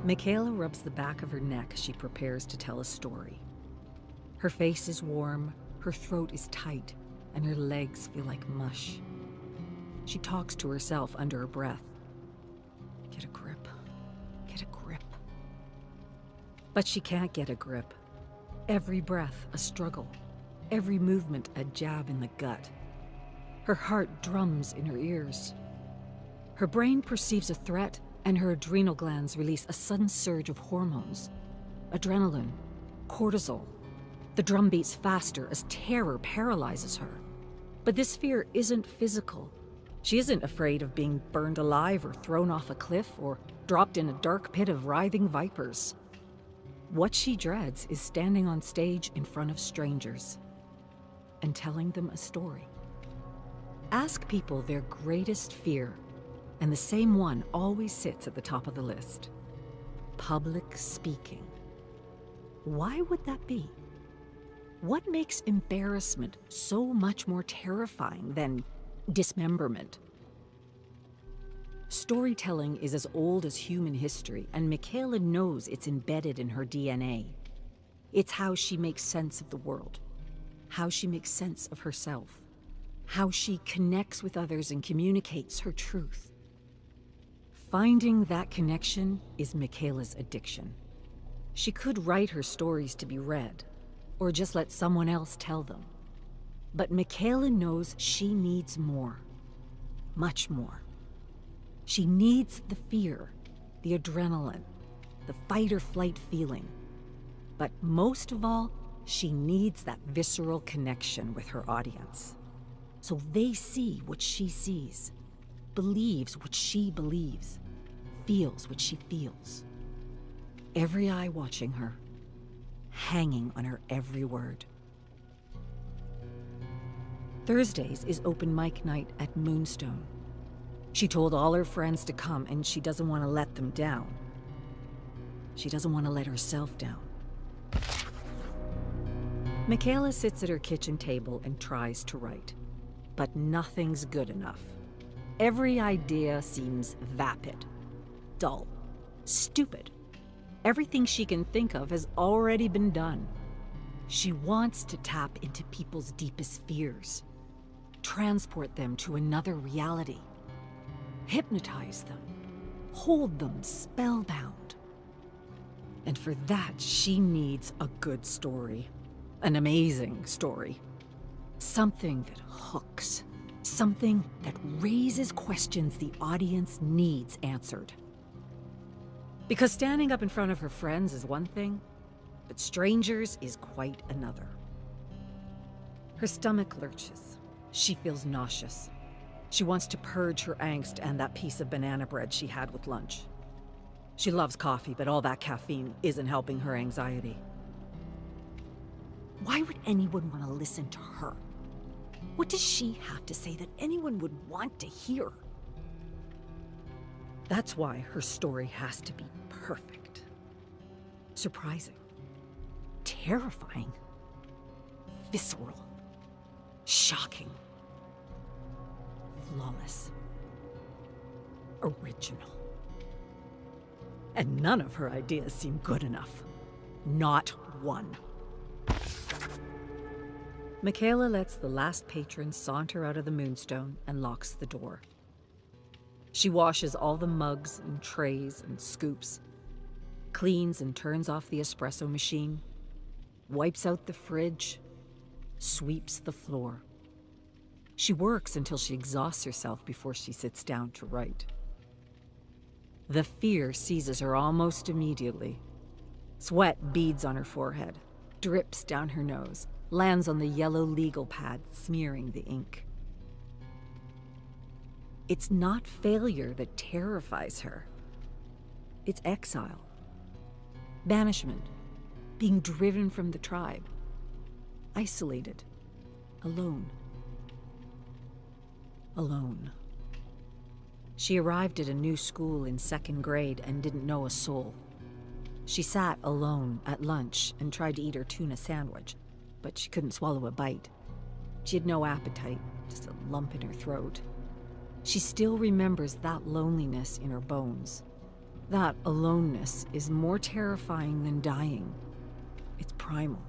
Mikaela rubs the back of her neck as she prepares to tell a story. Her face is warm, her throat is tight, and her legs feel like mush. She talks to herself under her breath. Get a grip. Get a grip. But she can't get a grip. Every breath a struggle. Every movement a jab in the gut. Her heart drums in her ears. Her brain perceives a threat, and her adrenal glands release a sudden surge of hormones. Adrenaline, cortisol. The drum beats faster as terror paralyzes her. But this fear isn't physical. She isn't afraid of being burned alive or thrown off a cliff or dropped in a dark pit of writhing vipers. What she dreads is standing on stage in front of strangers and telling them a story. Ask people their greatest fear, and the same one always sits at the top of the list. Public speaking. Why would that be? What makes embarrassment so much more terrifying than dismemberment? Storytelling is as old as human history, and Mikaela knows it's embedded in her DNA. It's how she makes sense of the world, how she makes sense of herself, how she connects with others and communicates her truth. Finding that connection is Mikaela's addiction. She could write her stories to be read, or just let someone else tell them. But Mikaela knows she needs more, much more. She needs the fear, the adrenaline, the fight or flight feeling. But most of all, she needs that visceral connection with her audience. So they see what she sees, believes what she believes, feels what she feels. Every eye watching her, hanging on her every word. Thursdays is open mic night at Moonstone. She told all her friends to come, and she doesn't want to let them down. She doesn't want to let herself down. Mikaela sits at her kitchen table and tries to write. But nothing's good enough. Every idea seems vapid, dull, stupid. Everything she can think of has already been done. She wants to tap into people's deepest fears, transport them to another reality, hypnotize them, hold them spellbound. And for that, she needs a good story, an amazing story. Something that hooks, something that raises questions the audience needs answered. Because standing up in front of her friends is one thing, but strangers is quite another. Her stomach lurches. She feels nauseous. She wants to purge her angst and that piece of banana bread she had with lunch. She loves coffee, but all that caffeine isn't helping her anxiety. Why would anyone want to listen to her? What does she have to say that anyone would want to hear? That's why her story has to be perfect. Surprising. Terrifying. Visceral. Shocking. Flawless. Original. And none of her ideas seem good enough. Not one. Mikaela lets the last patron saunter out of the Moonstone and locks the door. She washes all the mugs and trays and scoops, cleans and turns off the espresso machine, wipes out the fridge, sweeps the floor. She works until she exhausts herself before she sits down to write. The fear seizes her almost immediately. Sweat beads on her forehead, drips down her nose, lands on the yellow legal pad, smearing the ink. It's not failure that terrifies her. It's exile. Banishment. Being driven from the tribe. Isolated. Alone. Alone. She arrived at a new school in 2nd grade and didn't know a soul. She sat alone at lunch and tried to eat her tuna sandwich, but she couldn't swallow a bite. She had no appetite, just a lump in her throat. She still remembers that loneliness in her bones. That aloneness is more terrifying than dying. It's primal.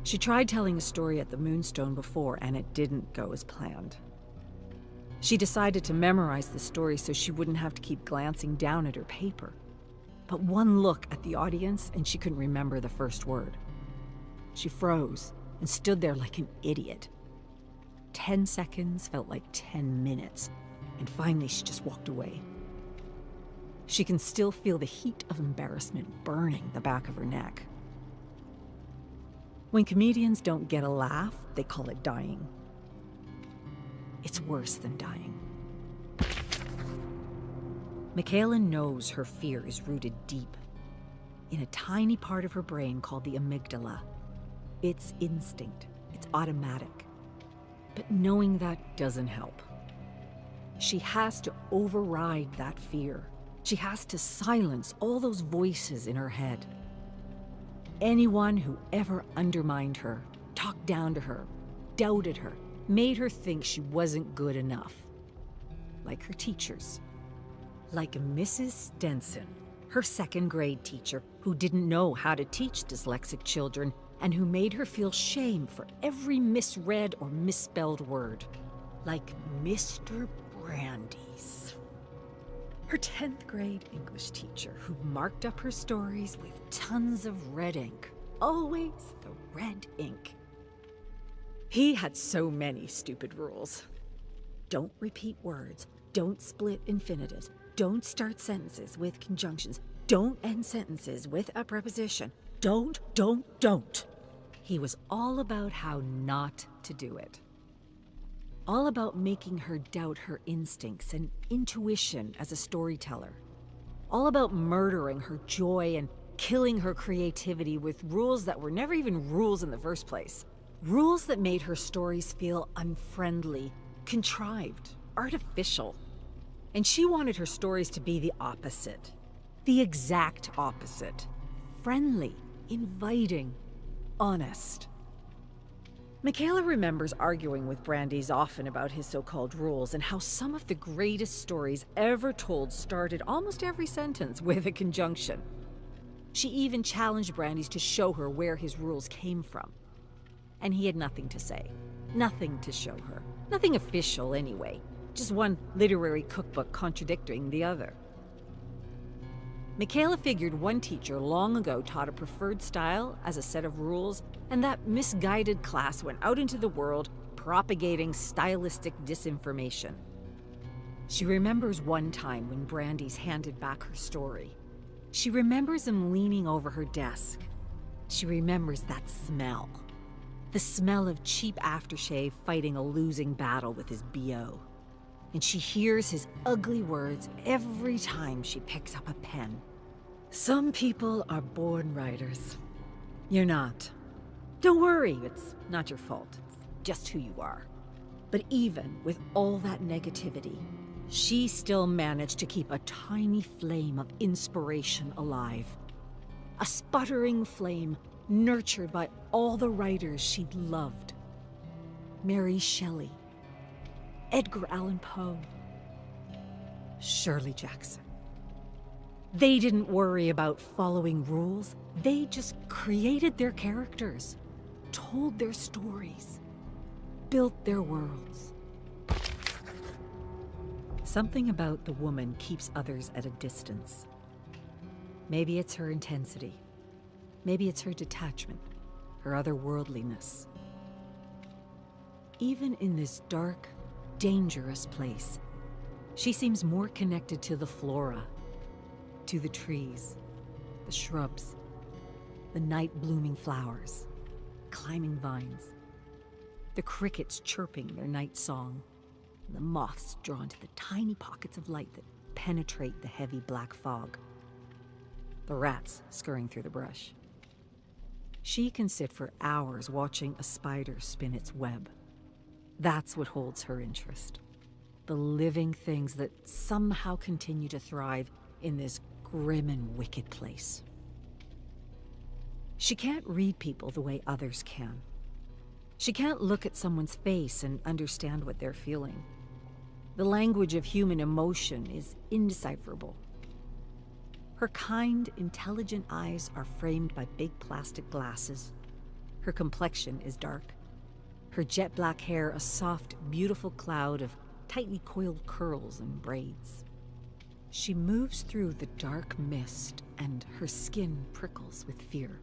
She tried telling a story at the Moonstone before, and it didn't go as planned. She decided to memorize the story so she wouldn't have to keep glancing down at her paper. But one look at the audience, and she couldn't remember the first word. She froze and stood there like an idiot. 10 seconds felt like 10 minutes, and finally she just walked away. She can still feel the heat of embarrassment burning the back of her neck. When comedians don't get a laugh, they call it dying. It's worse than dying. Mikaela knows her fear is rooted deep in a tiny part of her brain called the amygdala. It's instinct, it's automatic. But knowing that doesn't help. She has to override that fear. She has to silence all those voices in her head. Anyone who ever undermined her, talked down to her, doubted her, made her think she wasn't good enough. Like her teachers. Like Mrs. Stenson, her second-grade teacher who didn't know how to teach dyslexic children and who made her feel shame for every misread or misspelled word. Like Mr. Brandeis, her 10th grade English teacher who marked up her stories with tons of red ink. Always the red ink. He had so many stupid rules. Don't repeat words. Don't split infinitives. Don't start sentences with conjunctions. Don't end sentences with a preposition. Don't. He was all about how not to do it. All about making her doubt her instincts and intuition as a storyteller. All about murdering her joy and killing her creativity with rules that were never even rules in the first place. Rules that made her stories feel unfriendly, contrived, artificial. And she wanted her stories to be the opposite. The exact opposite. Friendly, inviting, honest. Mikaela remembers arguing with Brandeis often about his so-called rules and how some of the greatest stories ever told started almost every sentence with a conjunction. She even challenged Brandeis to show her where his rules came from. And he had nothing to say. Nothing to show her. Nothing official anyway. Just one literary cookbook contradicting the other. Mikaela figured one teacher long ago taught a preferred style as a set of rules, and that misguided class went out into the world propagating stylistic disinformation. She remembers one time when Brandeis handed back her story. She remembers him leaning over her desk. She remembers that smell. The smell of cheap aftershave fighting a losing battle with his BO. And she hears his ugly words every time she picks up a pen. Some people are born writers. You're not. Don't worry, it's not your fault. It's just who you are. But even with all that negativity, she still managed to keep a tiny flame of inspiration alive. A sputtering flame nurtured by all the writers she'd loved. Mary Shelley, Edgar Allan Poe, Shirley Jackson. They didn't worry about following rules. They just created their characters, told their stories, built their worlds. Something about the woman keeps others at a distance. Maybe it's her intensity. Maybe it's her detachment, her otherworldliness. Even in this dark, dangerous place, she seems more connected to the flora, to the trees, the shrubs, the night-blooming flowers, climbing vines, the crickets chirping their night song, and the moths drawn to the tiny pockets of light that penetrate the heavy black fog, the rats scurrying through the brush. She can sit for hours watching a spider spin its web. That's what holds her interest. The living things that somehow continue to thrive in this grim and wicked place. She can't read people the way others can. She can't look at someone's face and understand what they're feeling. The language of human emotion is indecipherable. Her kind, intelligent eyes are framed by big plastic glasses. Her complexion is dark. Her jet black hair a soft, beautiful cloud of tightly coiled curls and braids. She moves through the dark mist, and her skin prickles with fear.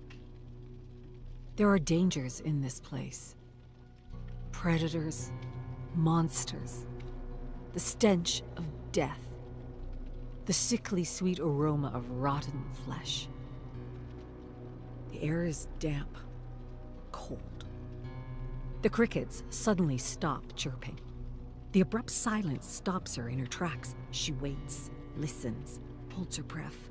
There are dangers in this place. Predators, monsters, the stench of death, the sickly sweet aroma of rotten flesh. The air is damp, cold. The crickets suddenly stop chirping. The abrupt silence stops her in her tracks. She waits, listens, holds her breath.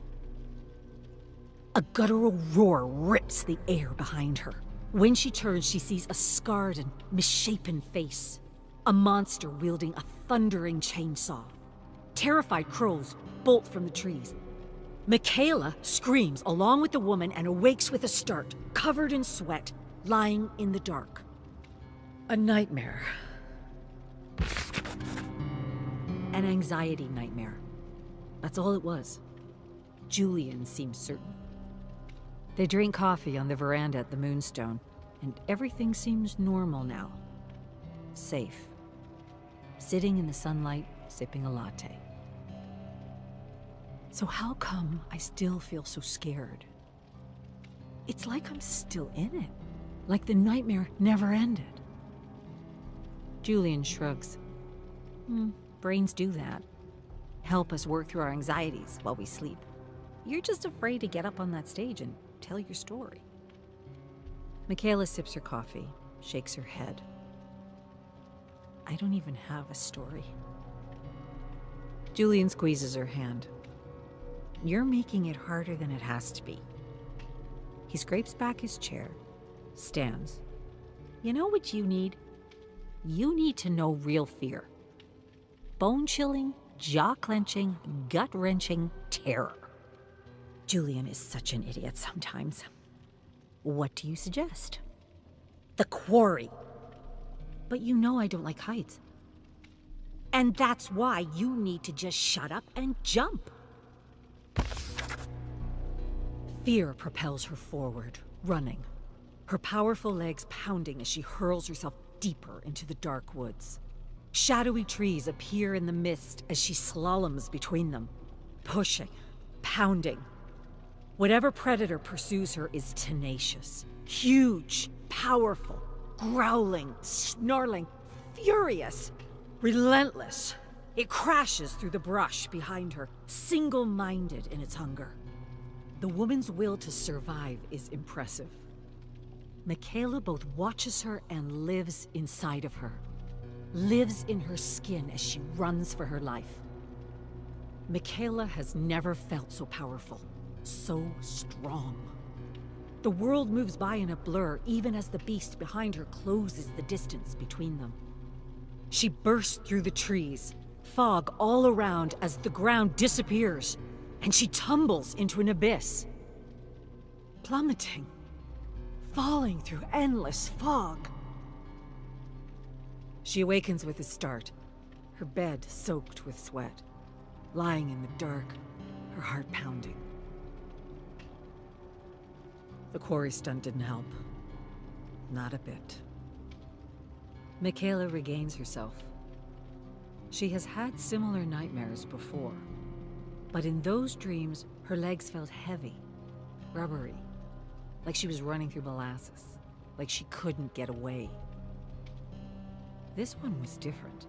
A guttural roar rips the air behind her. When she turns, she sees a scarred and misshapen face. A monster wielding a thundering chainsaw. Terrified crows bolt from the trees. Mikaela screams along with the woman and awakes with a start, covered in sweat, lying in the dark. A nightmare. An anxiety nightmare. That's all it was. Julian seems certain. They drink coffee on the veranda at the Moonstone, and everything seems normal now. Safe. Sitting in the sunlight, sipping a latte. So how come I still feel so scared? It's like I'm still in it. Like the nightmare never ended. Julian shrugs. Brains do that. Help us work through our anxieties while we sleep. You're just afraid to get up on that stage and tell your story. Mikaela sips her coffee, shakes her head. I don't even have a story. Julian squeezes her hand. You're making it harder than it has to be. He scrapes back his chair, stands. You know what you need? You need to know real fear. Bone-chilling, jaw-clenching, gut-wrenching terror. Julian is such an idiot sometimes. What do you suggest? The quarry. But you know I don't like heights. And that's why you need to just shut up and jump. Fear propels her forward, running. Her powerful legs pounding as she hurls herself deeper into the dark woods. Shadowy trees appear in the mist as she slaloms between them, pushing, pounding. Whatever predator pursues her is tenacious, huge, powerful, growling, snarling, furious, relentless. It crashes through the brush behind her, single-minded in its hunger. The woman's will to survive is impressive. Mikaela both watches her and lives inside of her. Lives in her skin as she runs for her life. Mikaela has never felt so powerful, so strong. The world moves by in a blur even as the beast behind her closes the distance between them. She bursts through the trees, fog all around as the ground disappears, and she tumbles into an abyss. Plummeting, falling through endless fog. She awakens with a start, her bed soaked with sweat, lying in the dark, her heart pounding. The quarry stunt didn't help. Not a bit. Mikaela regains herself. She has had similar nightmares before, but in those dreams, her legs felt heavy, rubbery, like she was running through molasses, like she couldn't get away. This one was different.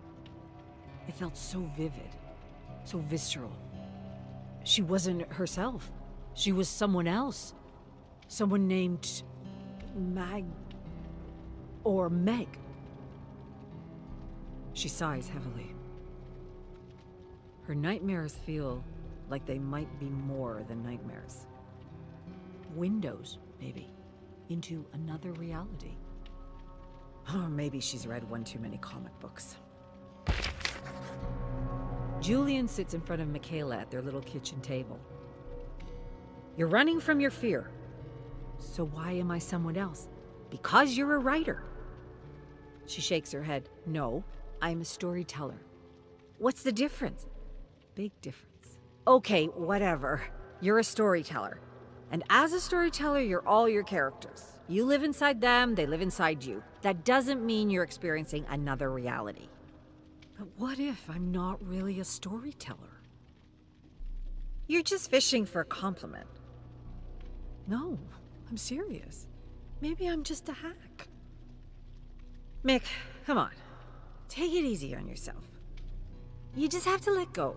It felt so vivid, so visceral. She wasn't herself. She was someone else. Someone named Meg. She sighs heavily. Her nightmares feel like they might be more than nightmares. Windows, maybe, into another reality. Or maybe she's read one too many comic books. Julian sits in front of Mikaela at their little kitchen table. You're running from your fear. So why am I someone else? Because you're a writer. She shakes her head. No, I'm a storyteller. What's the difference? Big difference. Okay, whatever. You're a storyteller. And as a storyteller, you're all your characters. You live inside them, they live inside you. That doesn't mean you're experiencing another reality. But what if I'm not really a storyteller? You're just fishing for a compliment. No, I'm serious. Maybe I'm just a hack. Mick, come on. Take it easy on yourself. You just have to let go.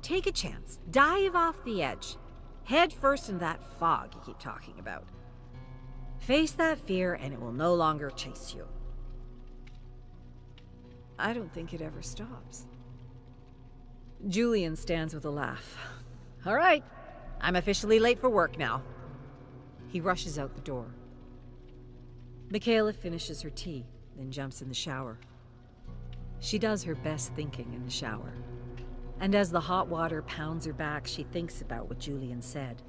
Take a chance. Dive off the edge. Head first in that fog you keep talking about. Face that fear and it will no longer chase you. I don't think it ever stops. Julian stands with a laugh. All right, I'm officially late for work now. He rushes out the door. Mikaela finishes her tea, then jumps in the shower. She does her best thinking in the shower. And as the hot water pounds her back, she thinks about what Julian said.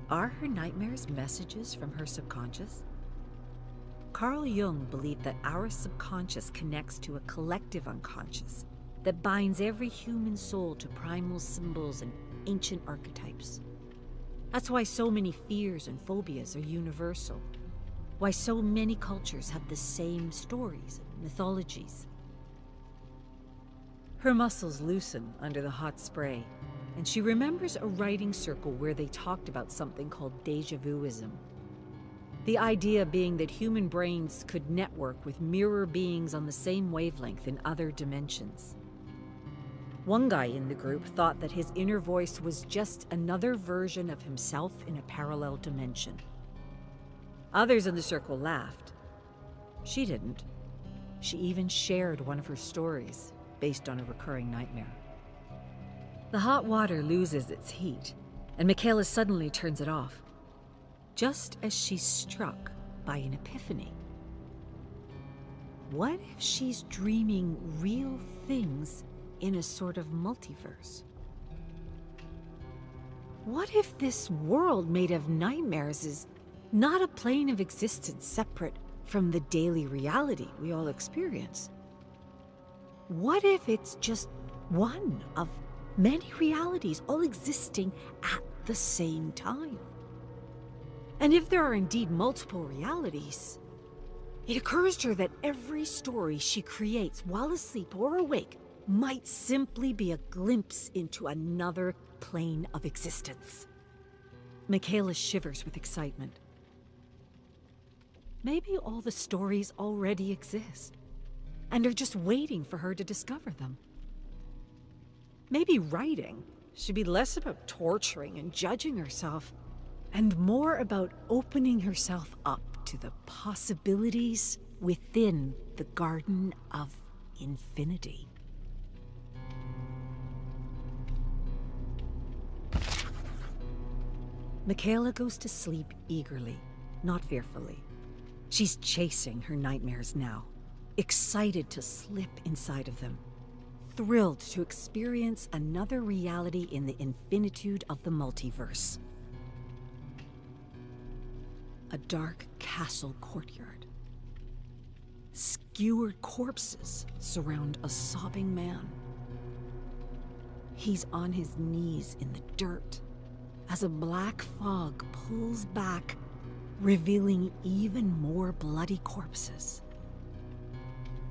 Are her nightmares messages from her subconscious? Carl Jung believed that our subconscious connects to a collective unconscious that binds every human soul to primal symbols and ancient archetypes. That's why so many fears and phobias are universal. Why so many cultures have the same stories and mythologies. Her muscles loosen under the hot spray, and she remembers a writing circle where they talked about something called déjà vuism. The idea being that human brains could network with mirror beings on the same wavelength in other dimensions. One guy in the group thought that his inner voice was just another version of himself in a parallel dimension. Others in the circle laughed. She didn't. She even shared one of her stories based on a recurring nightmare. The hot water loses its heat, and Mikaela suddenly turns it off, just as she's struck by an epiphany. What if she's dreaming real things in a sort of multiverse? What if this world made of nightmares is not a plane of existence separate from the daily reality we all experience? What if it's just one of many realities all existing at the same time? And if there are indeed multiple realities, it occurs to her that every story she creates while asleep or awake might simply be a glimpse into another plane of existence. Mikaela shivers with excitement. Maybe all the stories already exist, and are just waiting for her to discover them. Maybe writing should be less about torturing and judging herself, and more about opening herself up to the possibilities within the Garden of Infinity. Mikaela goes to sleep eagerly, not fearfully. She's chasing her nightmares now, excited to slip inside of them, thrilled to experience another reality in the infinitude of the multiverse. A dark castle courtyard. Skewered corpses surround a sobbing man. He's on his knees in the dirt as a black fog pulls back, revealing even more bloody corpses.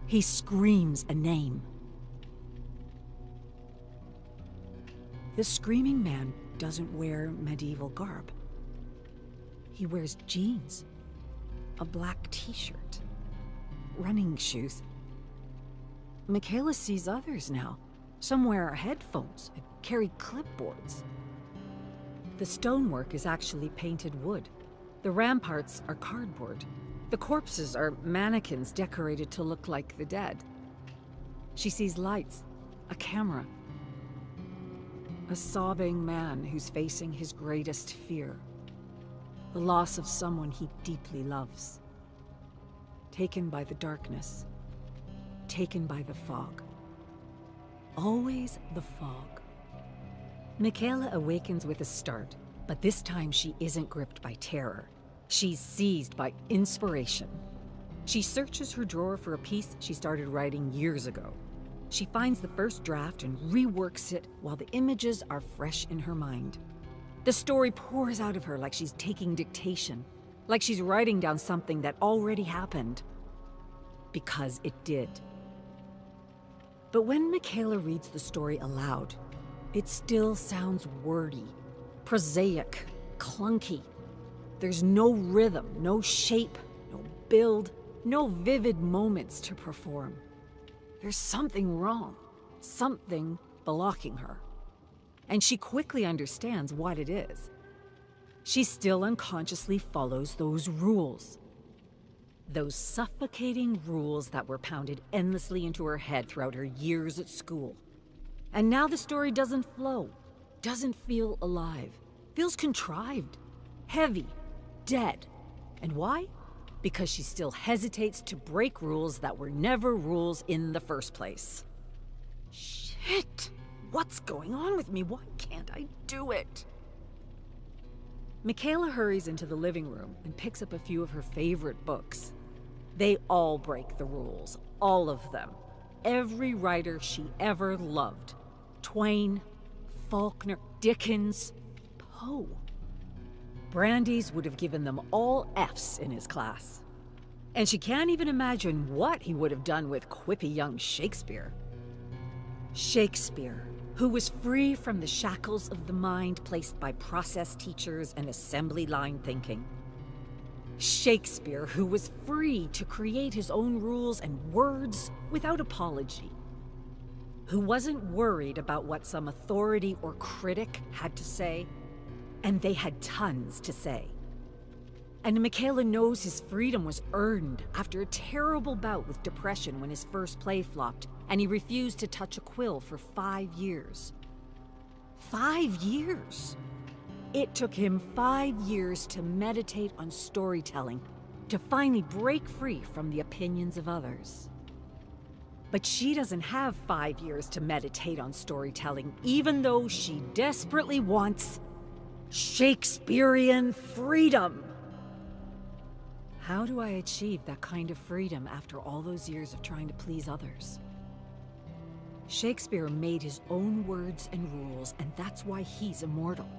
He screams a name. The screaming man doesn't wear medieval garb. He wears jeans, a black t-shirt, running shoes. Mikaela sees others now. Some wear headphones and carry clipboards. The stonework is actually painted wood. The ramparts are cardboard. The corpses are mannequins decorated to look like the dead. She sees lights, a camera, a sobbing man who's facing his greatest fear. The loss of someone he deeply loves. Taken by the darkness. Taken by the fog. Always the fog. Mikaela awakens with a start, but this time she isn't gripped by terror. She's seized by inspiration. She searches her drawer for a piece she started writing years ago. She finds the first draft and reworks it while the images are fresh in her mind. The story pours out of her like she's taking dictation, like she's writing down something that already happened. Because it did. But when Mikaela reads the story aloud, it still sounds wordy, prosaic, clunky. There's no rhythm, no shape, no build, no vivid moments to perform. There's something wrong, something blocking her. And she quickly understands what it is. She still unconsciously follows those rules. Those suffocating rules that were pounded endlessly into her head throughout her years at school. And now the story doesn't flow, doesn't feel alive, feels contrived, heavy, dead. And why? Because she still hesitates to break rules that were never rules in the first place. Shit! What's going on with me? Why can't I do it? Mikaela hurries into the living room and picks up a few of her favorite books. They all break the rules, all of them. Every writer she ever loved. Twain, Faulkner, Dickens, Poe. Brandeis would have given them all F's in his class. And she can't even imagine what he would have done with quippy young Shakespeare. Shakespeare, who was free from the shackles of the mind placed by process teachers and assembly line thinking. Shakespeare, who was free to create his own rules and words without apology. Who wasn't worried about what some authority or critic had to say, and they had tons to say. And Mikaela knows his freedom was earned after a terrible bout with depression when his first play flopped and he refused to touch a quill for 5 years. 5 years! It took him 5 years to meditate on storytelling, to finally break free from the opinions of others. But she doesn't have 5 years to meditate on storytelling, even though she desperately wants Shakespearean freedom. How do I achieve that kind of freedom after all those years of trying to please others? Shakespeare made his own words and rules, and that's why he's immortal.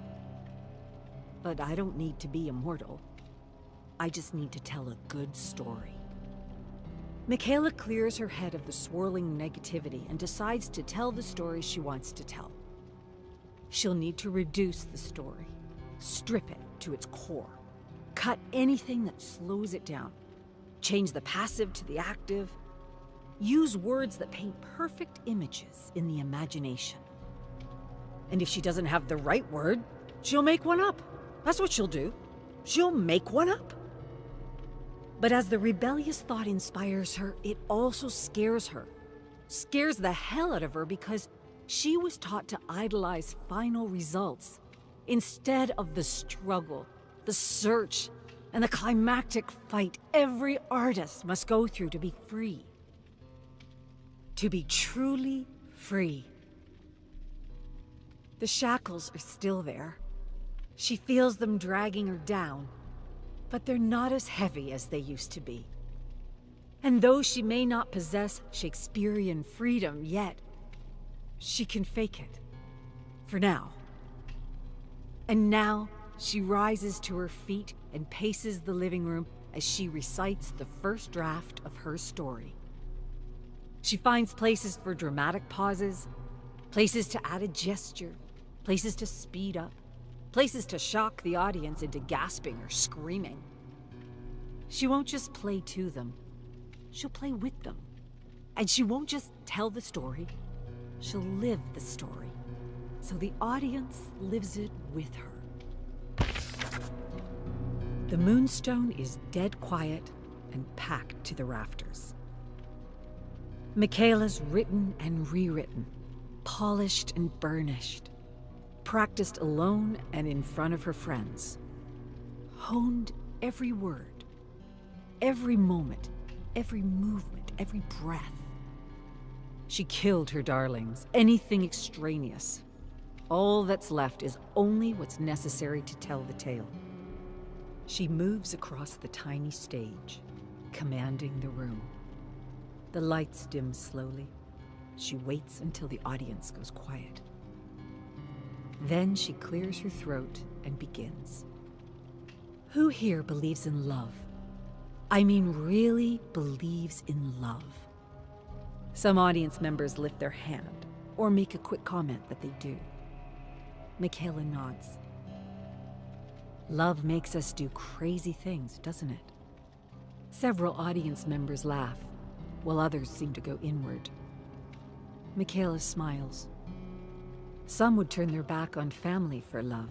But I don't need to be immortal. I just need to tell a good story. Mikaela clears her head of the swirling negativity and decides to tell the story she wants to tell. She'll need to reduce the story, strip it to its core, cut anything that slows it down, change the passive to the active, use words that paint perfect images in the imagination. And if she doesn't have the right word, she'll make one up. That's what she'll do. She'll make one up. But as the rebellious thought inspires her, it also scares her. Scares the hell out of her because she was taught to idolize final results instead of the struggle, the search, and the climactic fight every artist must go through to be free. To be truly free. The shackles are still there. She feels them dragging her down, but they're not as heavy as they used to be. And though she may not possess Shakespearean freedom yet, she can fake it. For now. And now, she rises to her feet and paces the living room as she recites the first draft of her story. She finds places for dramatic pauses, places to add a gesture, places to speed up, places to shock the audience into gasping or screaming. She won't just play to them, she'll play with them. And she won't just tell the story, she'll live the story, so the audience lives it with her. The Moonstone is dead quiet and packed to the rafters. Mikaela's written and rewritten, polished and burnished, practiced alone and in front of her friends, honed every word, every moment, every movement, every breath. She killed her darlings, anything extraneous. All that's left is only what's necessary to tell the tale. She moves across the tiny stage, commanding the room. The lights dim slowly. she waits until the audience goes quiet. Then she clears her throat and begins. Who here believes in love? I mean, really believes in love? Some audience members lift their hand or make a quick comment that they do. Mikaela nods. Love makes us do crazy things, doesn't it? Several audience members laugh, while others seem to go inward. Mikaela smiles. Some would turn their back on family for love.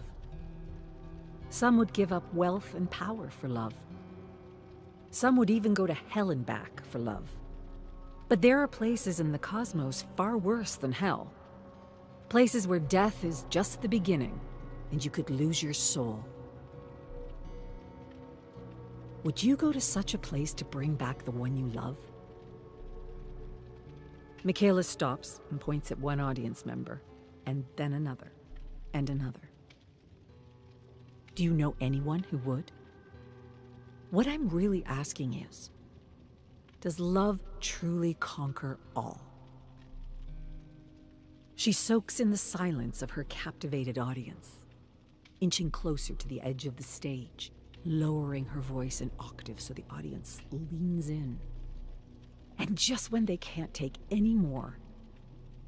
Some would give up wealth and power for love. Some would even go to hell and back for love. But there are places in the cosmos far worse than hell. Places where death is just the beginning, and you could lose your soul. Would you go to such a place to bring back the one you love? Mikaela stops and points at one audience member, and then another, and another. Do you know anyone who would? What I'm really asking is, does love truly conquer all? She soaks in the silence of her captivated audience, inching closer to the edge of the stage, lowering her voice an octave so the audience leans in. And just when they can't take any more,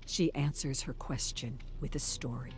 she answers her question with a story.